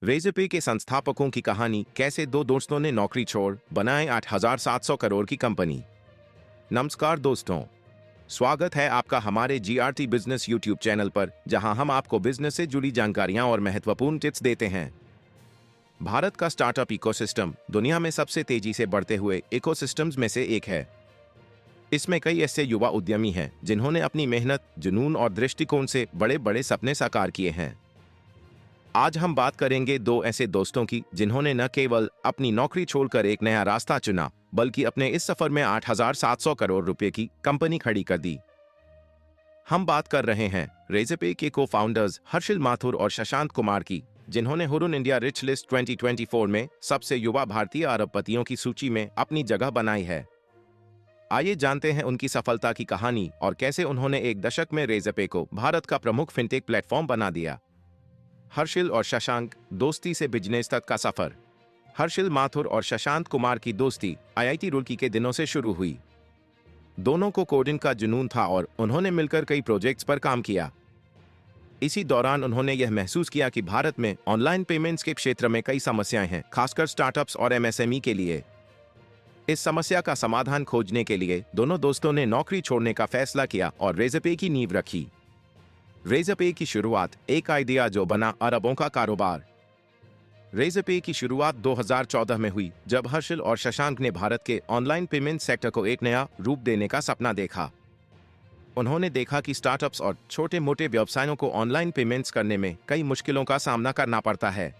रेज़रपे के संस्थापकों की कहानी, कैसे दो दोस्तों ने नौकरी छोड़ बनाए 8,700 करोड़ की कंपनी। नमस्कार दोस्तों, स्वागत है आपका हमारे जीआरटी बिजनेस यूट्यूब चैनल पर, जहां हम आपको बिजनेस से जुड़ी जानकारियां और महत्वपूर्ण टिप्स देते हैं। भारत का स्टार्टअप इकोसिस्टम दुनिया में सबसे तेजी से बढ़ते हुए इकोसिस्टम्स में से एक है। इसमें कई ऐसे युवा उद्यमी हैं जिन्होंने अपनी मेहनत, जुनून और दृष्टिकोण से बड़े बड़े सपने साकार किए हैं। आज हम बात करेंगे दो ऐसे दोस्तों की जिन्होंने न केवल अपनी नौकरी छोड़कर एक नया रास्ता चुना, बल्कि अपने इस सफर में 8,700 करोड़ रुपए की कंपनी खड़ी कर दी। हम बात कर रहे हैं रेज़रपे के को फाउंडर्स हर्षिल माथुर और शशांक कुमार की, जिन्होंने हुरुन इंडिया रिच लिस्ट 2024 में सबसे युवा भारतीय अरबपतियों की सूची में अपनी जगह बनाई है। आइए जानते हैं उनकी सफलता की कहानी और कैसे उन्होंने एक दशक में रेज़रपे को भारत का प्रमुख फिनटेक प्लेटफॉर्म बना दिया। हर्षिल और शशांक, दोस्ती से बिजनेस तक का सफर। हर्षिल माथुर और शशांक कुमार की दोस्ती आईआईटी रुड़की के दिनों से शुरू हुई। दोनों को कोडिंग का जुनून था और उन्होंने मिलकर कई प्रोजेक्ट्स पर काम किया। इसी दौरान उन्होंने यह महसूस किया कि भारत में ऑनलाइन पेमेंट्स के क्षेत्र में कई समस्याएं हैं, खासकर स्टार्टअप्स और एमएसएमई के लिए। इस समस्या का समाधान खोजने के लिए दोनों दोस्तों ने नौकरी छोड़ने का फैसला किया और रेज़रपे की नींव रखी। रेज़रपे की शुरुआत, एक आइडिया जो बना अरबों का कारोबार। रेज़रपे की शुरुआत 2014 में हुई, जब हर्षिल और शशांक ने भारत के ऑनलाइन पेमेंट सेक्टर को एक नया रूप देने का सपना देखा। उन्होंने देखा कि स्टार्टअप्स और छोटे मोटे व्यवसायों को ऑनलाइन पेमेंट्स करने में कई मुश्किलों का सामना करना पड़ता है।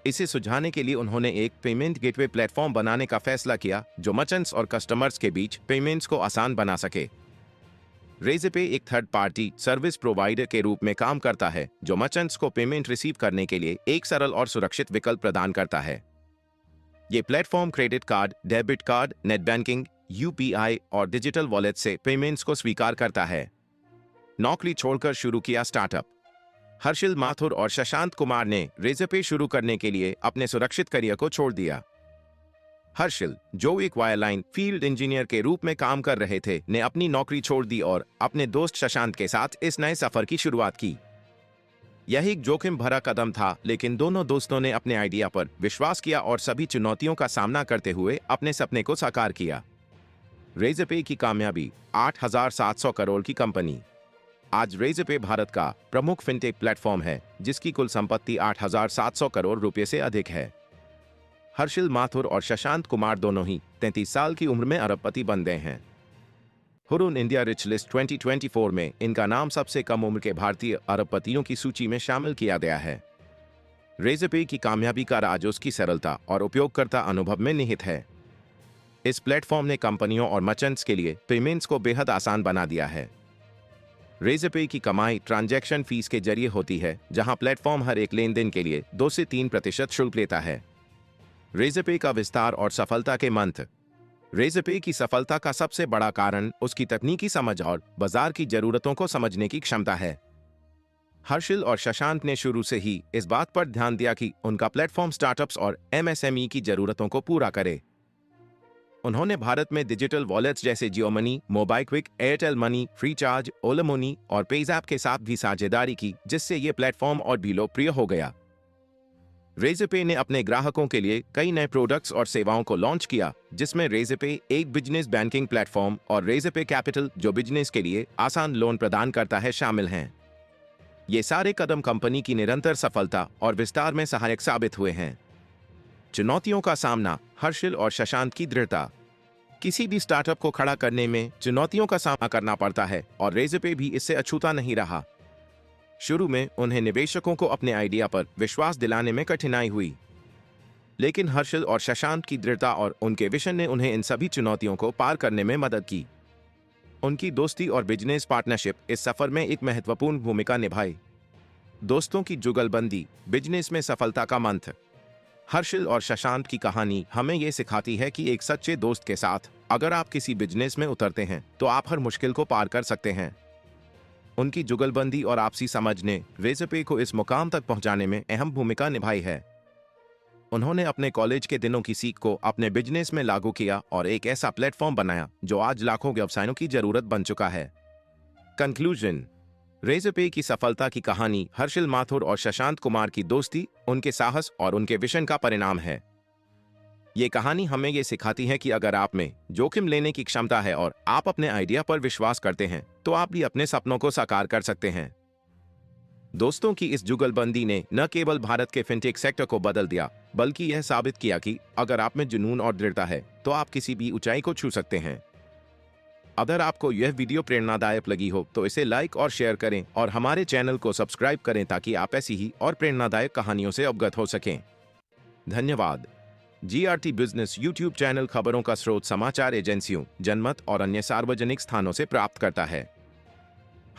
इसे सुलझाने के लिए उन्होंने एक पेमेंट गेटवे प्लेटफॉर्म बनाने का फैसला किया, जो मर्चेंट्स और कस्टमर्स के बीच पेमेंट्स को आसान बना सके। रेज़रपे एक थर्ड पार्टी सर्विस प्रोवाइडर के रूप में काम करता है, जो मर्चेंट्स को पेमेंट रिसीव करने के लिए एक सरल और सुरक्षित विकल्प प्रदान करता है। ये platform credit card, debit card, net banking, UPI और डिजिटल वॉलेट से पेमेंट्स को स्वीकार करता है। नौकरी छोड़कर शुरू किया स्टार्टअप। हर्षिल माथुर और शशांक कुमार ने रेज़रपे शुरू करने के लिए अपने सुरक्षित करियर को छोड़ दिया। हर्षिल, जो एक वायरलाइन फील्ड इंजीनियर के रूप में काम कर रहे थे, ने अपनी नौकरी छोड़ दी और अपने दोस्त शशांक के साथ इस नए सफर की शुरुआत की। यह एक जोखिम भरा कदम था, लेकिन दोनों दोस्तों ने अपने आइडिया पर विश्वास किया और सभी चुनौतियों का सामना करते हुए अपने सपने को साकार किया। रेज़रपे की कामयाबी, 8,700 करोड़ की कंपनी। आज रेज़रपे भारत का प्रमुख फिनटेक प्लेटफॉर्म है, जिसकी कुल संपत्ति 8,700 करोड़ रुपए से अधिक है। हर्षिल माथुर और शशांक कुमार दोनों ही 33 साल की उम्र में अरबपति बन गए हैं। हुरुन इंडिया रिच लिस्ट 2024 में इनका नाम सबसे कम उम्र के भारतीय अरबपतियों की सूची में शामिल किया गया है। रेज़रपे की कामयाबी का राज उसकी सरलता और उपयोगकर्ता अनुभव में निहित है। इस प्लेटफॉर्म ने कंपनियों और मर्चेंट्स के लिए पेमेंट्स को बेहद आसान बना दिया है। रेज़रपे की कमाई ट्रांजैक्शन फीस के जरिए होती है, जहां प्लेटफॉर्म हर एक लेन देन के लिए 2 से 3% शुल्क लेता है। रेज़रपे का विस्तार और सफलता के मंत्र। रेज़रपे की सफलता का सबसे बड़ा कारण उसकी तकनीकी समझ और बाजार की जरूरतों को समझने की क्षमता है। हर्षिल और शशांक ने शुरू से ही इस बात पर ध्यान दिया कि उनका प्लेटफॉर्म स्टार्टअप्स और एमएसएमई की जरूरतों को पूरा करे। उन्होंने भारत में डिजिटल वॉलेट्स जैसे जियो मनी, मोबाइक्विक, एयरटेल मनी, फ्रीचार्ज, ओला मनी और पेज़ैप के साथ भी साझेदारी की, जिससे ये प्लेटफॉर्म और भी लोकप्रिय हो गया। रेज़रपे ने अपने ग्राहकों के लिए कई नए प्रोडक्ट्स और सेवाओं को लॉन्च किया, जिसमें रेज़रपे एक बिजनेस बैंकिंग प्लेटफॉर्म और रेज़रपे कैपिटल, जो बिजनेस के लिए आसान लोन प्रदान करता है, शामिल हैं। ये सारे कदम कंपनी की निरंतर सफलता और विस्तार में सहायक साबित हुए हैं। चुनौतियों का सामना। हर्षिल और शशांक की दृढ़ता। किसी भी स्टार्टअप को खड़ा करने में चुनौतियों का सामना करना पड़ता है और रेज़रपे भी इससे अछूता नहीं रहा। शुरू में उन्हें निवेशकों को अपने आइडिया पर विश्वास दिलाने में कठिनाई हुई, लेकिन हर्षिल और शशांक की दृढ़ता और उनके विजन ने उन्हें इन सभी चुनौतियों को पार करने में मदद की। उनकी दोस्ती और बिजनेस पार्टनरशिप इस सफर में एक महत्वपूर्ण भूमिका निभाई। दोस्तों की जुगलबंदी, बिजनेस में सफलता का मंत्र। हर्षिल और शशांक की कहानी हमें यह सिखाती है कि एक सच्चे दोस्त के साथ अगर आप किसी बिजनेस में उतरते हैं, तो आप हर मुश्किल को पार कर सकते हैं। उनकी जुगलबंदी और आपसी समझ ने रेज़रपे को इस मुकाम तक पहुंचाने में अहम भूमिका निभाई है। उन्होंने अपने कॉलेज के दिनों की सीख को अपने बिजनेस में लागू किया और एक ऐसा प्लेटफॉर्म बनाया जो आज लाखों व्यवसायों की जरूरत बन चुका है। कंक्लूजन। रेज़रपे की सफलता की कहानी हर्षिल माथुर और शशांत कुमार की दोस्ती, उनके साहस और उनके विजन का परिणाम है। ये कहानी हमें ये सिखाती है कि अगर आप में जोखिम लेने की क्षमता है और आप अपने आइडिया पर विश्वास करते हैं, तो आप भी अपने सपनों को साकार कर सकते हैं। दोस्तों की इस जुगलबंदी ने न केवल भारत के फिनटेक सेक्टर को बदल दिया, बल्कि यह साबित किया कि अगर आप में जुनून और दृढ़ता है, तो आप किसी भी ऊंचाई को छू सकते हैं। अगर आपको यह वीडियो प्रेरणादायक लगी हो तो इसे लाइक और शेयर करें और हमारे चैनल को सब्सक्राइब करें ताकि आप ऐसी ही और प्रेरणादायक कहानियों से अवगत हो सकें। धन्यवाद। जीआरटी बिजनेस यूट्यूब चैनल खबरों का स्रोत समाचार एजेंसियों, जनमत और अन्य सार्वजनिक स्थानों से प्राप्त करता है।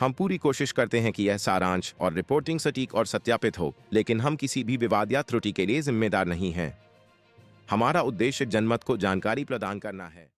हम पूरी कोशिश करते हैं कि यह सारांश और रिपोर्टिंग सटीक और सत्यापित हो, लेकिन हम किसी भी विवाद या त्रुटि के लिए जिम्मेदार नहीं हैं। हमारा उद्देश्य जनमत को जानकारी प्रदान करना है।